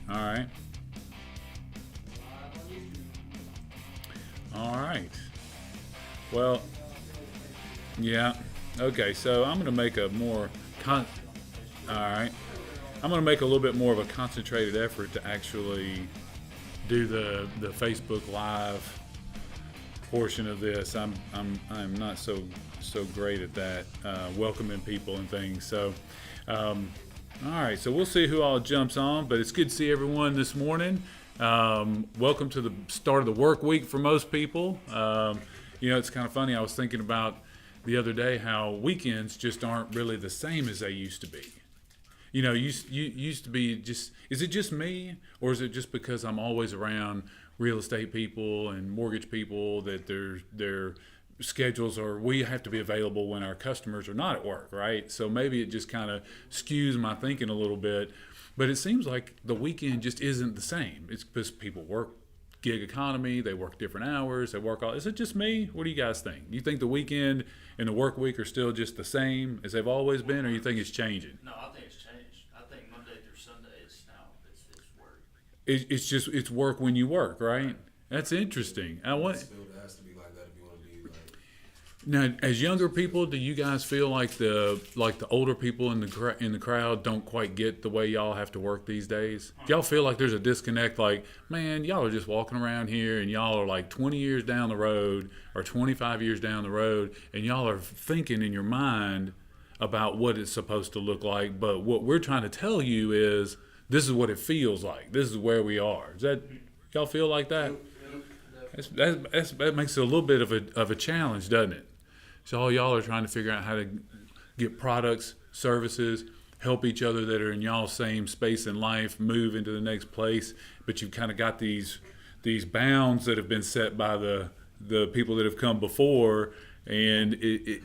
All right. All right. Well, yeah. Okay, so I'm going to make a more all right. I'm going to make a little bit more of a concentrated effort to actually do the Facebook Live portion of this. I'm not so great at that, welcoming people and things. So, all right. So we'll see who all jumps on, but it's good to see everyone this morning. Welcome to the start of the work week for most people. It's kind of funny. I was thinking about the other day how weekends just aren't really the same as they used to be. Used to be just, is it just me, or is it just because I'm always around real estate people and mortgage people that their schedules are, we have to be available when our customers are not at work, right? So maybe it just kind of skews my thinking a little bit, but it seems like the weekend just isn't the same. It's because people work gig economy, they work different hours, they work all, is it just me? What do you guys think? Do you think the weekend and the work week are still just the same as they've always been, or you think it's changing? No, I think it's changed. I think Monday through Sunday is now it's work. It's work when you work, right? That's interesting. I want. It has to be like that if you want to be like. Now, as younger people, do you guys feel like the older people in the crowd don't quite get the way y'all have to work these days? Do y'all feel like there's a disconnect? Like, man, y'all are just walking around here, and y'all are like 20 years down the road or 25 years down the road, and y'all are thinking in your mind about what it's supposed to look like. But what we're trying to tell you is this is what it feels like. This is where we are. Is that y'all feel like that? That makes it a little bit of a challenge, doesn't it? So all y'all are trying to figure out how to get products, services, help each other that are in y'all's same space in life move into the next place. But you've kind of got these bounds that have been set by the people that have come before, and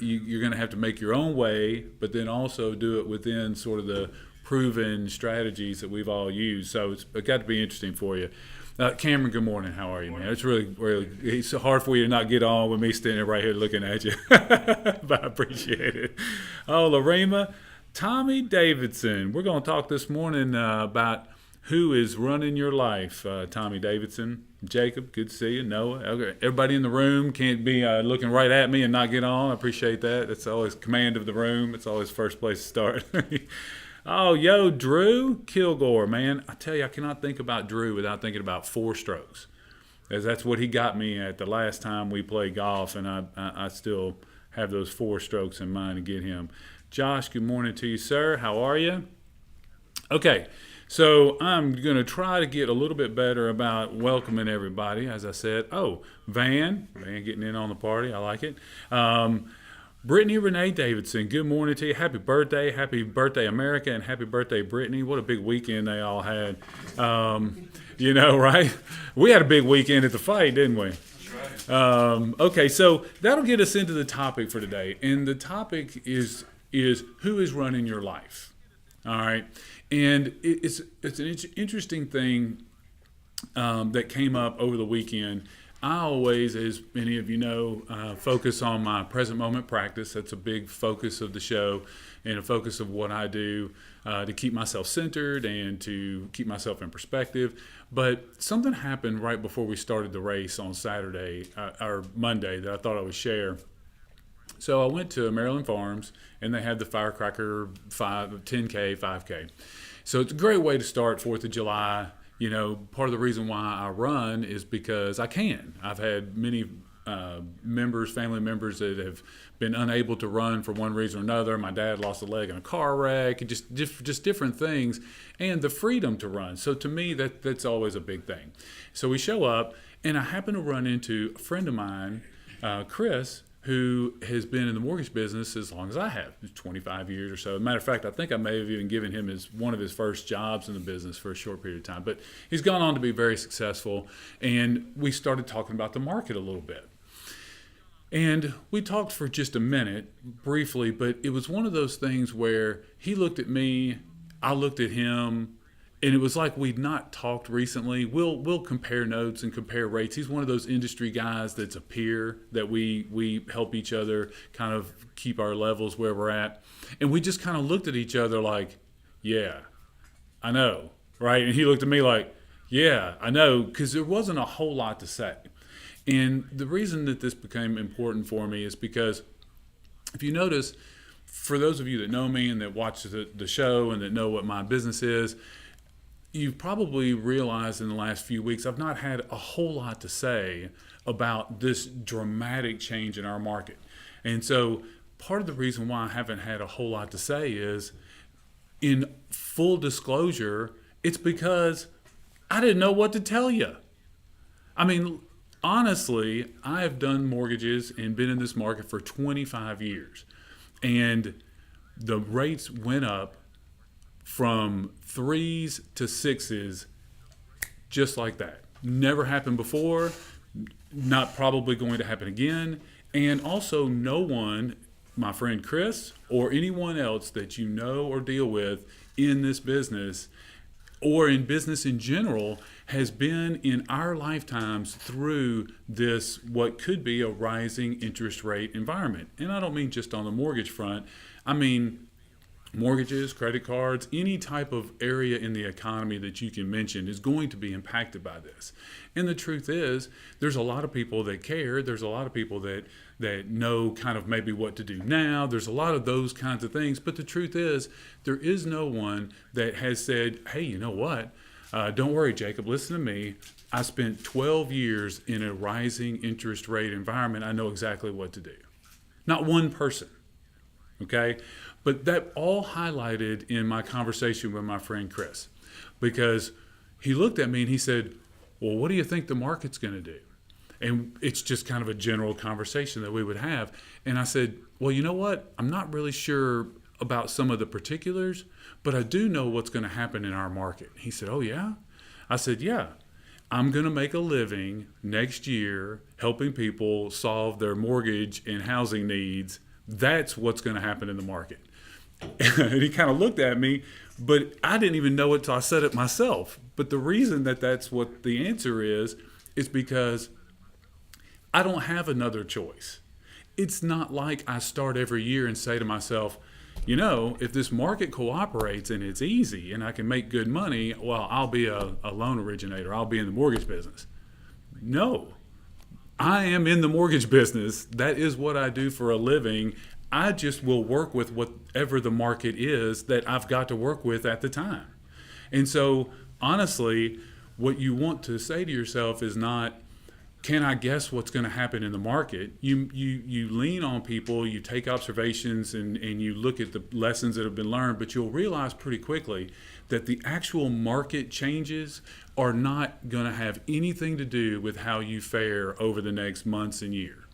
you're going to have to make your own way, but then also do it within sort of the proven strategies that we've all used. So it's got to be interesting for you. Cameron, good morning. How are you, man? It's it's hard for you to not get on with me standing right here looking at you, but I appreciate it. Oh, Lorema, Tommy Davidson. We're going to talk this morning about who is running your life. Tommy Davidson, Jacob, good to see you. Noah, okay. Everybody in the room can't be looking right at me and not get on. I appreciate that. That's always command of the room. It's always first place to start. Oh, yo, Drew Kilgore, man. I tell you, I cannot think about Drew without thinking about four strokes. As that's what he got me at the last time we played golf, and I still have those four strokes in mind to get him. Josh, good morning to you, sir. How are you? Okay, so I'm going to try to get a little bit better about welcoming everybody, as I said. Oh, Van getting in on the party. I like it. Brittany Renee Davidson, good morning to you. Happy birthday, America, and happy birthday, Brittany. What a big weekend they all had. Right? We had a big weekend at the fight, didn't we? That's right. Okay, so that'll get us into the topic for today. And the topic is who is running your life? All right? And it's an interesting thing that came up over the weekend. I always, as many of you know, focus on my present moment practice. That's a big focus of the show and a focus of what I do to keep myself centered and to keep myself in perspective. But something happened right before we started the race on Saturday or Monday that I thought I would share. So I went to Maryland Farms, and they had the Firecracker 10K, 5K. So it's a great way to start 4th of July. Part of the reason why I run is because I can. I've had many family members that have been unable to run for one reason or another. My dad lost a leg in a car wreck, and just different things, and the freedom to run. So to me, that's always a big thing. So we show up, and I happen to run into a friend of mine, Chris, who has been in the mortgage business as long as I have, 25 years or so. As a matter of fact, I think I may have even given him one of his first jobs in the business for a short period of time. But he's gone on to be very successful, and we started talking about the market a little bit. And we talked for just a minute, briefly, but it was one of those things where he looked at me, I looked at him, and it was like we'd not talked recently. We'll compare notes and compare rates. He's one of those industry guys that's a peer that we help each other kind of keep our levels where we're at. And we just kind of looked at each other like, yeah, I know. right? And he looked at me like, yeah, I know, because there wasn't a whole lot to say. And the reason that this became important for me is because if you notice, for those of you that know me and that watch the show and that know what my business is, you've probably realized in the last few weeks I've not had a whole lot to say about this dramatic change in our market. And so part of the reason why I haven't had a whole lot to say is, in full disclosure, it's because I didn't know what to tell you. I mean, honestly, I have done mortgages and been in this market for 25 years. And the rates went up from 3s to 6s just like that. Never happened before, not probably going to happen again. And also, no one, my friend Chris, or anyone else that you know or deal with in this business or in business in general has been in our lifetimes through this, what could be a rising interest rate environment. And I don't mean just on the mortgage front. I mean mortgages, credit cards, any type of area in the economy that you can mention is going to be impacted by this. And the truth is, there's a lot of people that care. There's a lot of people that know kind of maybe what to do now. There's a lot of those kinds of things. But the truth is, there is no one that has said, hey, you know what? Don't worry, Jacob, listen to me. I spent 12 years in a rising interest rate environment. I know exactly what to do. Not one person. Okay? But that all highlighted in my conversation with my friend Chris, because he looked at me and he said, well, what do you think the market's going to do? And it's just kind of a general conversation that we would have. And I said, well, you know what? I'm not really sure about some of the particulars, but I do know what's going to happen in our market. He said, oh, yeah? I said, yeah. I'm going to make a living next year helping people solve their mortgage and housing needs. That's what's going to happen in the market. And he kind of looked at me, but I didn't even know it till I said it myself. But the reason that that's what the answer is because I don't have another choice. It's not like I start every year and say to myself, you know, if this market cooperates and it's easy and I can make good money, well, I'll be a loan originator. I'll be in the mortgage business. No, I am in the mortgage business. That is what I do for a living. I just will work with whatever the market is that I've got to work with at the time. And so, honestly, what you want to say to yourself is not, can I guess what's going to happen in the market? You lean on people, you take observations, and you look at the lessons that have been learned, but you'll realize pretty quickly that the actual market changes are not going to have anything to do with how you fare over the next months and year.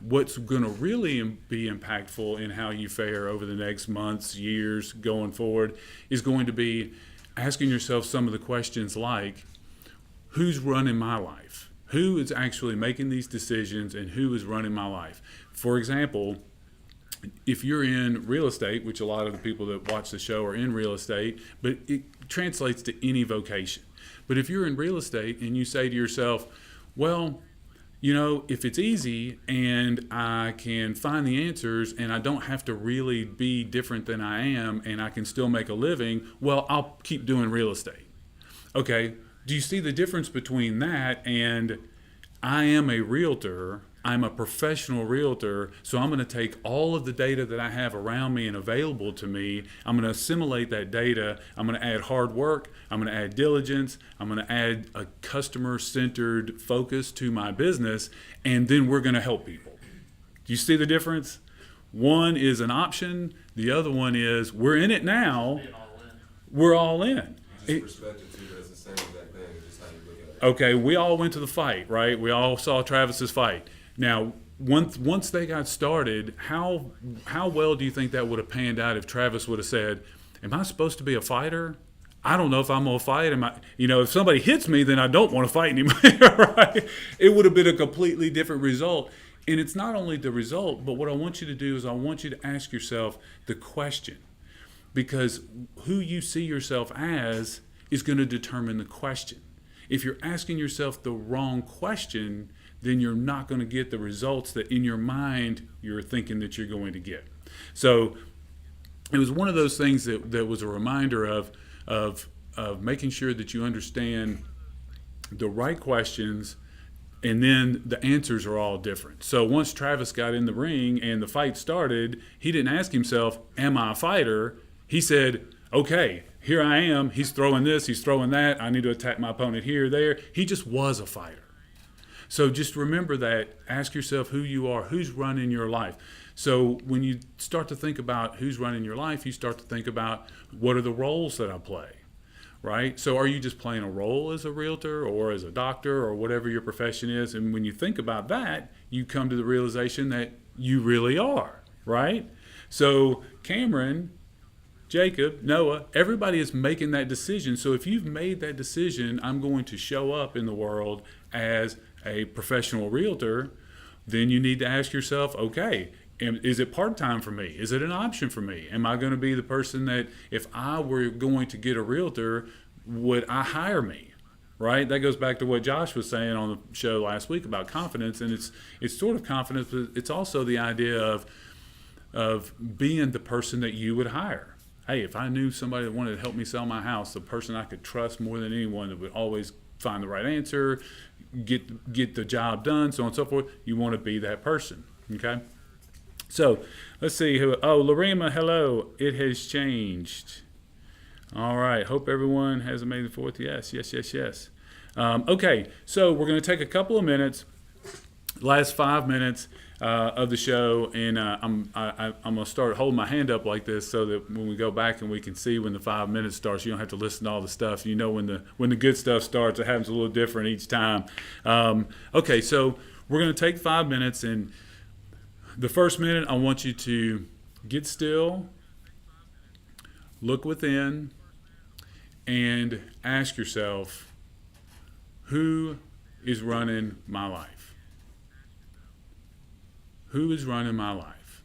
What's going to really be impactful in how you fare over the next months, years, going forward is going to be asking yourself some of the questions like, who's running my life? Who is actually making these decisions and who is running my life? For example, if you're in real estate, which a lot of the people that watch the show are in real estate, but it translates to any vocation. But if you're in real estate and you say to yourself, well, you know, if it's easy and I can find the answers and I don't have to really be different than I am and I can still make a living, well, I'll keep doing real estate. Okay, do you see the difference between that and I am a realtor, I'm a professional realtor, so I'm going to take all of the data that I have around me and available to me, I'm going to assimilate that data, I'm going to add hard work, I'm going to add diligence, I'm going to add a customer-centered focus to my business, and then we're going to help people. Do you see the difference? One is an option, the other one is we're in it now, Being all in. we're all in. Just perspective too, but it's the same exact thing. It's just how you look at it. Okay, we all went to the fight, right? We all saw Travis's fight. Now, once they got started, how well do you think that would have panned out if Travis would have said, am I supposed to be a fighter? I don't know if I'm going to fight. If somebody hits me, then I don't want to fight anymore, right? It would have been a completely different result. And it's not only the result, but what I want you to do is I want you to ask yourself the question. Because who you see yourself as is going to determine the question. If you're asking yourself the wrong question, then you're not going to get the results that in your mind you're thinking that you're going to get. So it was one of those things that was a reminder of making sure that you understand the right questions, and then the answers are all different. So once Travis got in the ring and the fight started, he didn't ask himself, am I a fighter? He said, okay, here I am. He's throwing this, he's throwing that. I need to attack my opponent here, there. He just was a fighter. So just remember that. Ask yourself who you are, who's running your life. So when you start to think about who's running your life, you start to think about what are the roles that I play, right? So are you just playing a role as a realtor or as a doctor or whatever your profession is? And when you think about that, you come to the realization that you really are, right? So Cameron, Jacob, Noah, everybody is making that decision. So if you've made that decision, I'm going to show up in the world as a professional realtor, then you need to ask yourself, okay, is it part-time for me? Is it an option for me? Am I going to be the person that if I were going to get a realtor, would I hire me? Right? That goes back to what Josh was saying on the show last week about confidence. And it's sort of confidence, but it's also the idea of being the person that you would hire. Hey, if I knew somebody that wanted to help me sell my house, the person I could trust more than anyone that would always find the right answer, get the job done, so on and so forth, you want to be that person. Okay? So let's see who. Oh, Lorema, hello. It has changed. All right. Hope everyone has a May the 4th. Yes. Okay. So we're going to take a couple of minutes, last 5 minutes of the show, and I'm going to start holding my hand up like this so that when we go back and we can see when the 5 minutes starts, you don't have to listen to all the stuff. You know when the good stuff starts, it happens a little different each time. Okay. So we're going to take 5 minutes, and the first minute, I want you to get still, look within, and ask yourself, who is running my life? Who is running my life?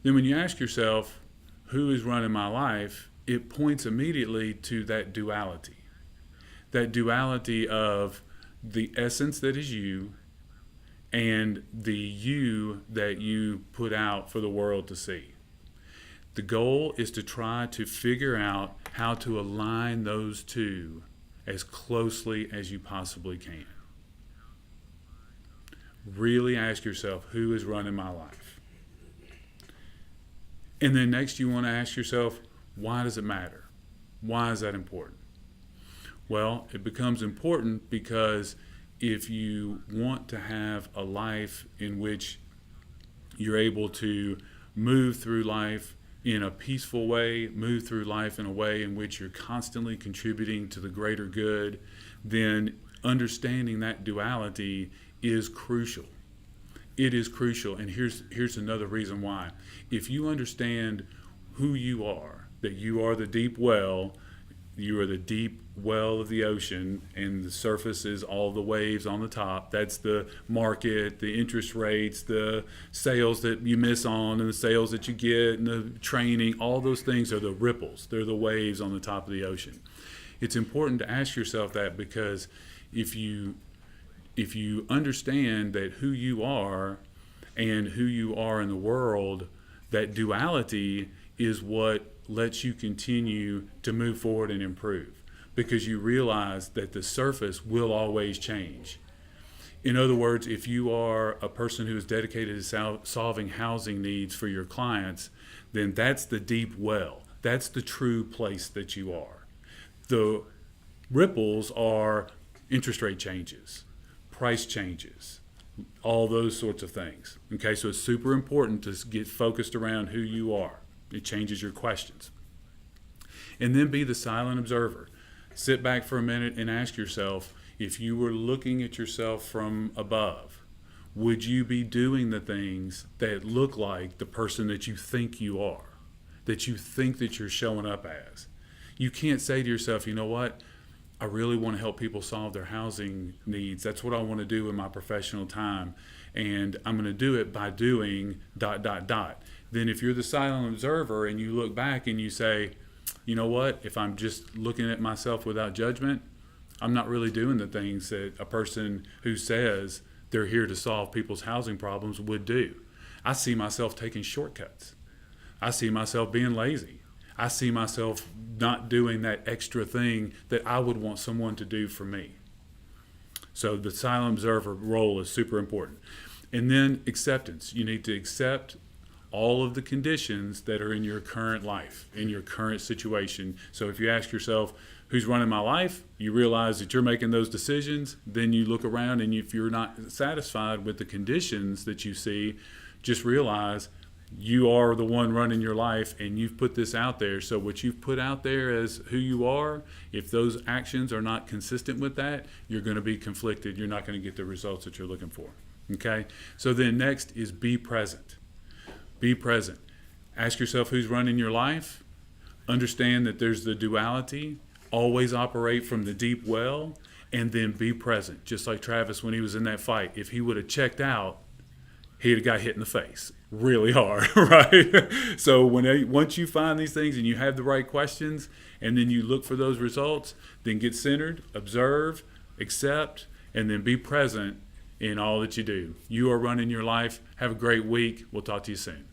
Then when you ask yourself, who is running my life, it points immediately to that duality. That duality of the essence that is you and the you that you put out for the world to see. The goal is to try to figure out how to align those two as closely as you possibly can. Really ask yourself, who is running my life? And then next you want to ask yourself, why does it matter? Why is that important? Well, it becomes important because if you want to have a life in which you're able to move through life in a peaceful way, move through life in a way in which you're constantly contributing to the greater good, then understanding that duality is crucial. It is crucial, and here's another reason why. If you understand who you are, that you are the deep well, you are the deep well of the ocean, and the surface is all the waves on the top. That's the market, the interest rates, the sales that you miss on, and the sales that you get, and the training. All those things are the ripples. They're the waves on the top of the ocean. It's important to ask yourself that, because if you understand that who you are and who you are in the world, that duality is what lets you continue to move forward and improve, because you realize that the surface will always change. In other words, if you are a person who is dedicated to solving housing needs for your clients, then that's the deep well. That's the true place that you are. The ripples are interest rate changes, price changes, all those sorts of things. Okay, so it's super important to get focused around who you are. It changes your questions. And then be the silent observer. Sit back for a minute and ask yourself, if you were looking at yourself from above, would you be doing the things that look like the person that you think you are, that you think that you're showing up as? You can't say to yourself, you know what, I really want to help people solve their housing needs. That's what I want to do in my professional time. And I'm going to do it by doing ... Then if you're the silent observer and you look back and you say, you know what, if I'm just looking at myself without judgment, I'm not really doing the things that a person who says they're here to solve people's housing problems would do. I see myself taking shortcuts. I see myself being lazy. I see myself not doing that extra thing that I would want someone to do for me. So the silent observer role is super important. And then acceptance. You need to accept all of the conditions that are in your current life, in your current situation. So if you ask yourself, who's running my life? You realize that you're making those decisions. Then you look around, and if you're not satisfied with the conditions that you see, just realize you are the one running your life, and you've put this out there. So what you've put out there as who you are, if those actions are not consistent with that, you're going to be conflicted. You're not going to get the results that you're looking for. Okay? So then next is be present. Be present. Ask yourself who's running your life. Understand that there's the duality. Always operate from the deep well, and then be present. Just like Travis when he was in that fight. If he would have checked out, he'd have got hit in the face really hard, right? So once you find these things and you have the right questions, and then you look for those results, then get centered, observe, accept, and then be present in all that you do. You are running your life. Have a great week. We'll talk to you soon.